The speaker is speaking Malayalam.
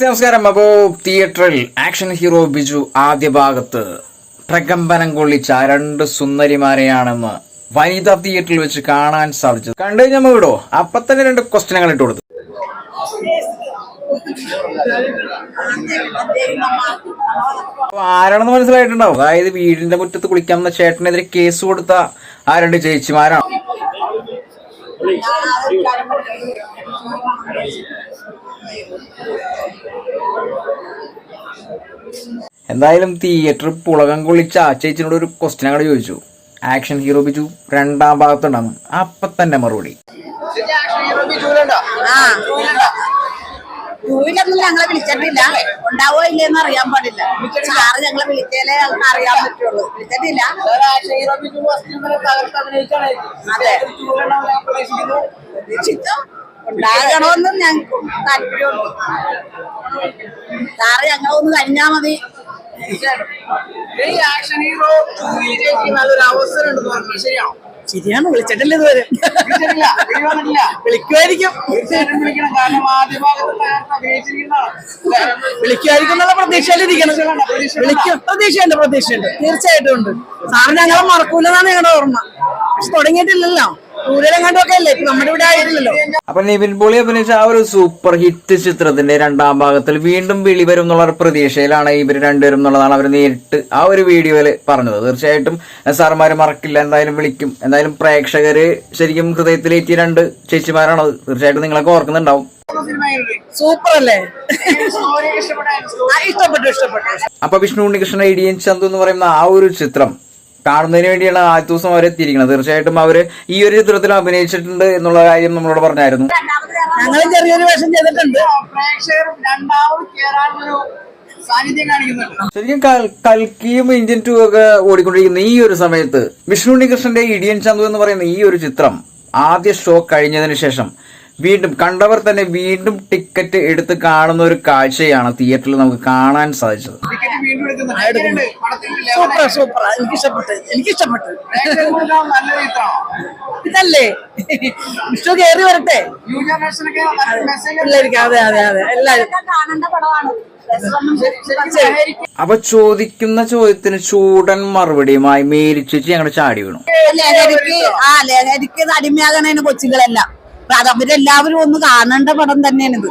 നമസ്കാരം. അപ്പോ തിയേറ്ററിൽ ആക്ഷൻ ഹീറോ ബിജു ആദ്യ ഭാഗത്ത് പ്രകമ്പനം കൊള്ളിച്ച രണ്ട് സുന്ദരിമാരെയാണെന്ന് വനിതാ തിയേറ്ററിൽ വെച്ച് കാണാൻ സാധിച്ചത്. കണ്ടു കഴിഞ്ഞാൽ വിടോ അപ്പൊ തന്നെ രണ്ട് ക്വസ്റ്റ്യനുകൾ ഇട്ട് കൊടുത്തു. ആരാണെന്ന് മനസ്സിലായിട്ടുണ്ടാവും. അതായത് വീടിന്റെ മുറ്റത്ത് കുളിക്കാവുന്ന ചേട്ടനെതിരെ കേസ് കൊടുത്ത ആ രണ്ട് ചേച്ചിമാരാണ്. എന്തായാലും തിയേറ്റർ പുളകം കൊള്ളിച്ച ആ ചേച്ചിനോട് ഒരു ക്വസ്റ്റ്യൻ അങ്ങോട്ട് ചോദിച്ചു. ആക്ഷൻ ഹീറോ ബിജു രണ്ടാം ഭാഗത്തുണ്ടാകും. അപ്പൊ തന്നെ മറുപടി. ടൂവിലൊന്നും ഞങ്ങളെ വിളിച്ചിട്ടില്ല. ഉണ്ടാവോ ഇല്ലെന്ന് അറിയാൻ പാടില്ല. സാറ് ഞങ്ങളെ വിളിച്ചാലേ ഞങ്ങൾക്ക് അറിയാൻ പറ്റുള്ളൂ. വിളിച്ചിട്ടില്ല. ഉണ്ടാകണമെന്നും ഞങ്ങൾക്ക് താല്പര്യമുണ്ട്. സാറ് ഞങ്ങളൊന്ന് കഴിഞ്ഞാ മതി. ശരിയാണ്, വിളിച്ചിട്ടില്ല ഇതുവരെ. വിളിക്കുമായിരിക്കും എന്നുള്ള പ്രതീക്ഷയിലിരിക്കണം. പ്രതീക്ഷയുണ്ട് തീർച്ചയായിട്ടും ഉണ്ട്. സാറ് ഞങ്ങളെ മറക്കൂലെന്നാണ് ഞങ്ങളുടെ ഓർമ്മ. പക്ഷെ തുടങ്ങിയിട്ടില്ലല്ലോ. ദൂരെങ്ങാണ്ടൊക്കെ അല്ലേ നമ്മുടെ ഇവിടെ ആയിട്ടില്ലല്ലോ. അപ്പൊ നിവിൻ പോളി അഭിനയിച്ച ആ ഒരു സൂപ്പർ ഹിറ്റ് ചിത്രത്തിന്റെ രണ്ടാം ഭാഗത്തിൽ വീണ്ടും വിളി വരും എന്നുള്ള പ്രതീക്ഷയിലാണ് ഇവർ രണ്ടുപേരും എന്നുള്ളതാണ് അവർ നേരിട്ട് ആ ഒരു വീഡിയോയിൽ പറഞ്ഞത്. തീർച്ചയായിട്ടും സാറുമാര് മറക്കില്ല, എന്തായാലും വിളിക്കും. എന്തായാലും പ്രേക്ഷകര് ശരിക്കും ഹൃദയത്തിലേറ്റിയ രണ്ട് ചേച്ചിമാരാണത്. തീർച്ചയായിട്ടും നിങ്ങളൊക്കെ ഓർക്കുന്നുണ്ടാവും. സൂപ്പർ അല്ലേ? ഇഷ്ടപ്പെട്ടു. അപ്പൊ വിഷ്ണു ഉണ്ണികൃഷ്ണൻ ഇടിയൻ ചന്തു എന്ന് പറയുന്ന ആ ഒരു ചിത്രം കാണുന്നതിന് വേണ്ടിയാണ് ആദ്യ ദിവസം അവരെ എത്തിയിരിക്കുന്നത്. തീർച്ചയായിട്ടും അവര് ഈ ഒരു ചിത്രത്തിൽ അഭിനയിച്ചിട്ടുണ്ട് എന്നുള്ള കാര്യം നമ്മളോട് പറഞ്ഞായിരുന്നു. ഞങ്ങളും ചെറിയൊരു വേഷം ചെയ്തിട്ടുണ്ട്. ശരിക്കും കൽക്കിയും ഇന്ത്യൻ 2 ഒക്കെ ഓടിക്കൊണ്ടിരിക്കുന്ന ഈ ഒരു സമയത്ത് വിഷ്ണു ഉണ്ണികൃഷ്ണന്റെ ഇടിയൻ ചന്തു എന്ന് പറയുന്ന ഈ ഒരു ചിത്രം ആദ്യ ഷോ കഴിഞ്ഞതിന് ശേഷം വീണ്ടും കണ്ടവർ തന്നെ വീണ്ടും ടിക്കറ്റ് എടുത്ത് കാണുന്ന ഒരു കാഴ്ചയാണ് തിയേറ്ററിൽ നമുക്ക് കാണാൻ സാധിച്ചത്. സൂപ്പർ എനിക്കിഷ്ടപ്പെട്ടു. ഇതല്ലേ വിഷ്ണു കയറി വരട്ടെ. അതെ എല്ലാവരും കാണേണ്ട പടമാണ്. അപ്പൊ ചോദിക്കുന്ന ചോദ്യത്തിന് ചൂടൻ മറുപടിയുമായി മേരി ചേച്ചി ഞങ്ങളുടെ ചാടി വീണു. ലഹരിക്ക് അടിമയാകണേന് കൊച്ചുങ്ങളെല്ലാം അവരെല്ലാവരും ഒന്ന് കാണേണ്ട പടം തന്നെയാണിത്.